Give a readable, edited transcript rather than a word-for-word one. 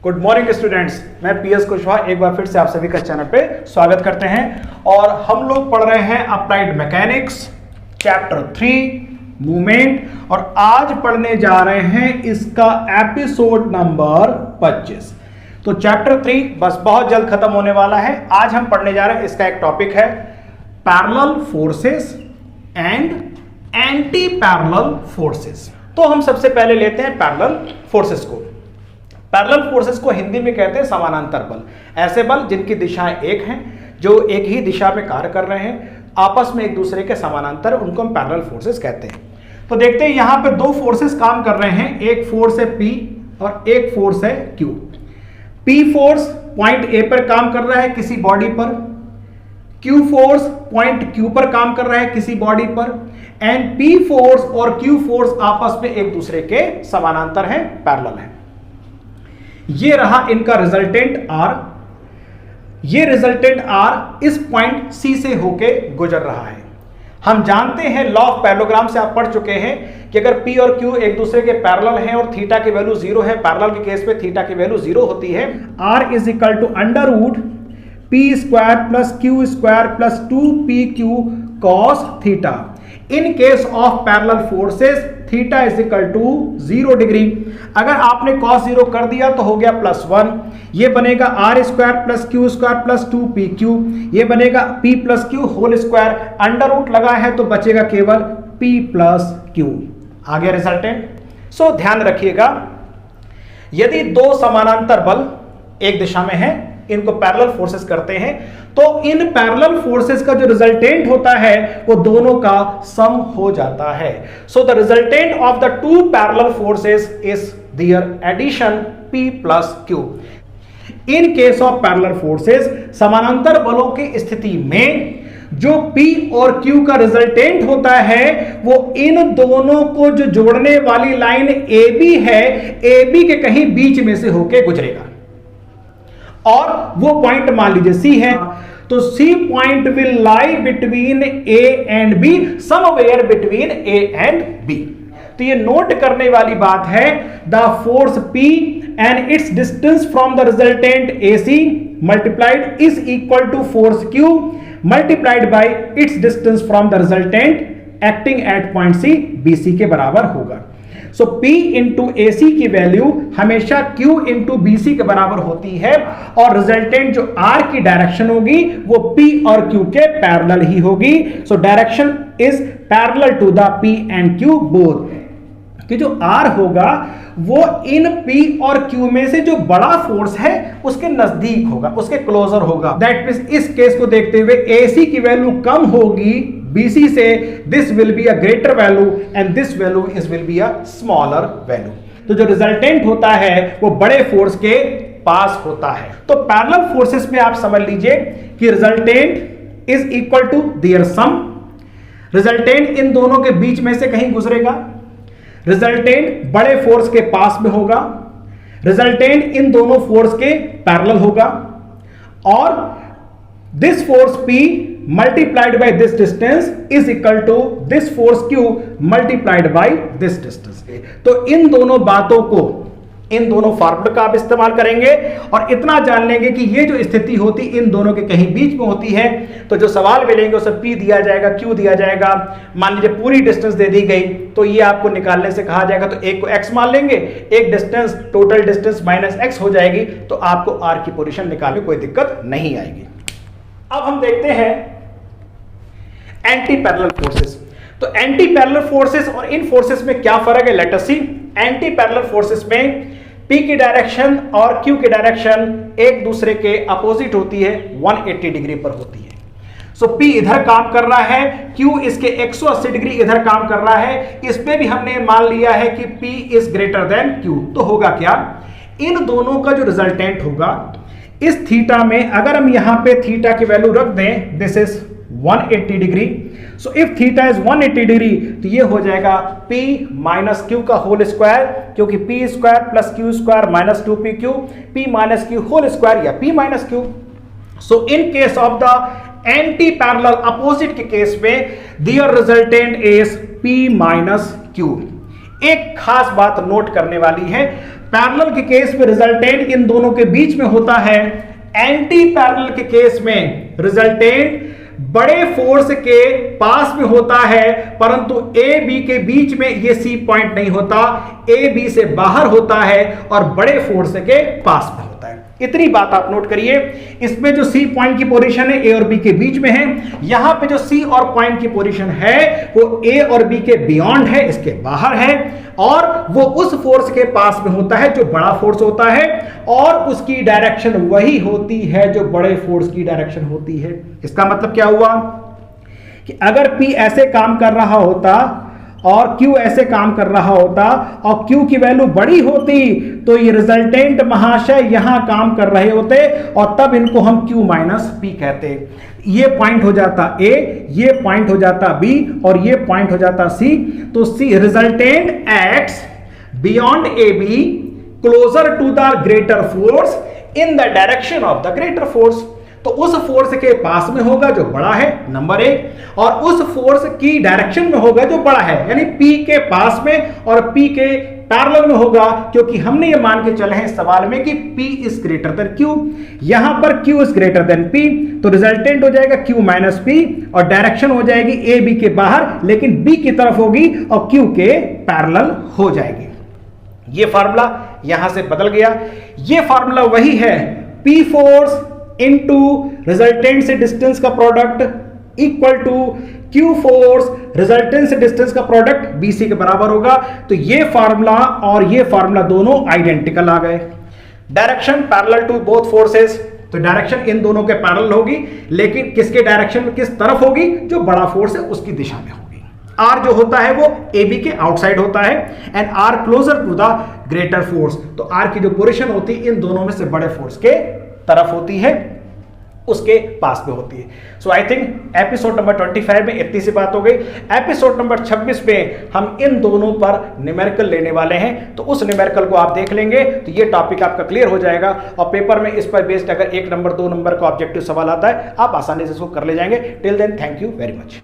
Good morning students, मैं PS Kushwaha एक बार फिर से आप सभी का चैनल पे स्वागत करते हैं। और हम लोग पढ़ रहे हैं अप्लाइड मैकेनिक्स चैप्टर 3 मूवमेंट, और आज पढ़ने जा रहे हैं इसका एपिसोड नंबर 25। तो चैप्टर 3 बस बहुत जल्द खत्म होने वाला है। आज हम पढ़ने जा रहे हैं, इसका एक टॉपिक है parallel forces and anti parallel forces. तो हम सबसे पहले लेते हैं पैरेलल फोर्सेस को। पैरेलल फोर्सेस को हिंदी में कहते हैं समानांतर बल। ऐसे बल जिनकी दिशाएं एक हैं, जो एक ही दिशा में कार्य कर रहे हैं, आपस में एक दूसरे के समानांतर, उनको हम पैरेलल फोर्सेस कहते हैं। तो देखते हैं यहां पे दो फोर्सेस काम कर रहे हैं, एक फोर्स है P और एक फोर्स है Q। P force point A पर काम कर रहा है किसी बॉडी पर, Q फोर्स पॉइंट Q पर काम कर रहा है किसी बॉडी पर, एंड P फोर्स और Q फोर्स आपस में एक दूसरे के समानांतर हैं, पैरेलल हैं। ये रहा इनका रिजल्टेंट R। ये रिजल्टेंट R इस पॉइंट C से होके गुजर रहा है। हम जानते हैं, लॉ ऑफ पैरेललोग्राम से आप पढ़ चुके हैं कि अगर P और Q एक दूसरे के पैरेलल हैं और थीटा की वैल्यू 0 है, पैरेलल के केस में थीटा की वैल्यू 0 होती है, R is equal to under root P square plus Q square plus 2PQ cos theta. In case of parallel forces theta is equal to 0 degree. अगर आपने cos 0 कर दिया तो हो गया +1, ये बनेगा R square plus Q square plus 2PQ, ये बनेगा P plus Q whole square, under root लगा है तो बचेगा केवल P प्लस Q। आ गया रिजल्टेंट। सो ध्यान रखिएगा, यदि दो समानांतर बल एक दिशा में है, इनको पैरेलल फोर्सेस करते हैं, तो इन पैरेलल फोर्सेस का जो रिजल्टेंट होता है वो दोनों का सम हो जाता है। So the resultant of the two parallel forces is their addition P plus Q। In case of parallel forces, समानांतर बलों की स्थिति में जो P और Q का रिजल्टेंट होता है वो इन दोनों को जो जोड़ने वाली लाइन AB है, AB के कहीं बीच में से होके गुजरेगा, और वो पॉइंट मान लीजिए C है, तो C point will lie between A and B, somewhere between A and B। तो ये नोट करने वाली बात है, the force P and its distance from the resultant AC multiplied is equal to force Q multiplied by its distance from the resultant acting at point C BC के बराबर होगा। So P into AC की value हमेशा Q into BC के बराबर होती है, और रिजल्टेंट जो R की डायरेक्शन होगी वो P और Q के पैरेलल ही होगी। So direction is parallel to the P and Q both. कि जो R होगा वो इन P और Q में से जो बड़ा फोर्स है उसके नजदीक होगा, उसके क्लोजर होगा। दैट मींस इस केस को देखते हुए AC की वैल्यू कम होगी BC से, this will be a greater value and this value is will be a smaller value. तो जो रिजल्टेंट होता है वो बड़े फोर्स के पास होता है। तो पैरेलल फोर्सेस में आप समझ लीजिए कि resultant is equal to their sum. Resultant इन दोनों के बीच में से कहीं गुजरेगा, रिजल्टेंट बड़े फोर्स के पास में होगा, रिजल्टेंट इन दोनों फोर्स के पैरेलल होगा, और this force P multiplied by this distance is equal to this force Q multiplied by this distance। तो इन दोनों बातों को, इन दोनों फार्मूले का आप इस्तेमाल करेंगे और इतना जान लेंगे कि ये जो स्थिति होती इन दोनों के कहीं बीच में होती है, तो जो सवाल मिलेंगे उसे P दिया जाएगा, Q दिया जाएगा। मान लीजिए पूरी डिस्टेंस दे दी गई, तो ये आपको निकालने से कहा जाएगा, तो एक को x मान लेंगे, एक distance total distance minus x हो जाएगी, तो आपको R की पोजीशन निकालने में कोई दिक्कत नहीं आएगी। अब हम देखते हैं एंटी पैरेलल फोर्सेस। तो एंटी पैरेलल फोर्सेस और इन फोर्सेस में क्या फर्क है, लेट अस सी। एंटी पैरेलल फोर्सेस में P की डायरेक्शन और Q की डायरेक्शन एक दूसरे के अपोजिट होती है, 180 डिग्री पर होती है। सो P इधर काम कर रहा है, Q इसके 180 डिग्री इधर काम कर रहा है। इसमें भी हमने मान लिया है कि P is greater than Q। तो होगा क्या, इन दोनों का जो रिजल्टेंट होगा इस थीटा में, अगर हम यहां पे थीटा की वैल्यू रख दें, this is 180 degree. So if theta is 180 degree, तो ये हो जाएगा P माइनस Q का होल स्क्वायर, क्योंकि P square plus Q square minus 2PQ, P minus Q whole square या P minus Q। So in case of the anti parallel opposite के case में their resultant is P minus Q। एक खास बात note करने वाली है, parallel के केस में रिजल्टेंट इन दोनों के बीच में होता है, एंटी पैरेलल के केस में रिजल्टेंट बड़े फोर्स के पास में होता है, परंतु ए बी के बीच में यह सी पॉइंट नहीं होता, ए बी से बाहर होता है और बड़े फोर्स के पास में होता है। इतनी बात आप नोट करिए। इसमें जो सी पॉइंट की पोजीशन है ए और बी के बीच में है, यहां पे जो सी और पॉइंट की पोजीशन है वो ए और बी के बियॉन्ड है, इसके बाहर है, और वो उस फोर्स के पास में होता है जो बड़ा फोर्स होता है, और उसकी डायरेक्शन वही होती है जो बड़े फोर्स की डायरेक्शन होती है। इसका मतलब क्या हुआ कि अगर P ऐसे काम कर रहा होता और Q ऐसे काम कर रहा होता और Q की वैल्यू बड़ी होती तो ये रिजल्टेंट महाशय यहां काम कर रहे होते और तब इनको हम Q माइनस P कहते। ये पॉइंट हो जाता A, ये पॉइंट हो जाता B और ये पॉइंट हो जाता C। तो C resultant acts beyond AB closer to the greater force in the direction of the greater force. तो उस फोर्स के पास में होगा जो बड़ा है, नंबर 1, और उस फोर्स की डायरेक्शन में होगा जो बड़ा है, यानी P के पास में और P के पैरेलल में होगा, क्योंकि हमने ये मान के चले हैं इस सवाल में कि P is greater than Q। यहां पर Q is greater than P, तो रिजल्टेंट हो जाएगा Q माइनस P और डायरेक्शन हो जाएगी A B के बाहर, लेकिन B की तरफ होगी और Q के पैरेलल हो जाएगी। ये फार्मूला यहां से बदल गया। ये फार्मूला वही है, P फोर्स इनटू रिजल्टेंट से डिस्टेंस का product equal to Q force resultant से डिस्टेंस का प्रोडक्ट BC के बराबर होगा। तो ये फार्मूला और ये फार्मूला दोनों आइडेंटिकल आ गए। Direction parallel to both forces, तो डायरेक्शन इन दोनों के पैरेलल होगी, लेकिन किसके डायरेक्शन में किस तरफ होगी, जो बड़ा फोर्स है उसकी दिशा में होगी। R जो होता है वो AB के आउटसाइड होता है and R closer to the greater force. तो R की जो पोजीशन होती है इन दोनों में से बड़े फोर्स के तरफ होती है, उसके पास में होती है। सो आई थिंक एपिसोड नंबर 25 में इतनी सी बात हो गई। एपिसोड नंबर 26 में हम इन दोनों पर न्यूमेरिकल लेने वाले हैं, तो उस न्यूमेरिकल को आप देख लेंगे तो ये टॉपिक आपका क्लियर हो जाएगा, और पेपर में इस पर बेस्ड अगर 1 नंबर 2 नंबर का ऑब्जेक्टिव सवाल आता है आप आसानी से इसको कर ले जाएंगे। Till then thank you very much.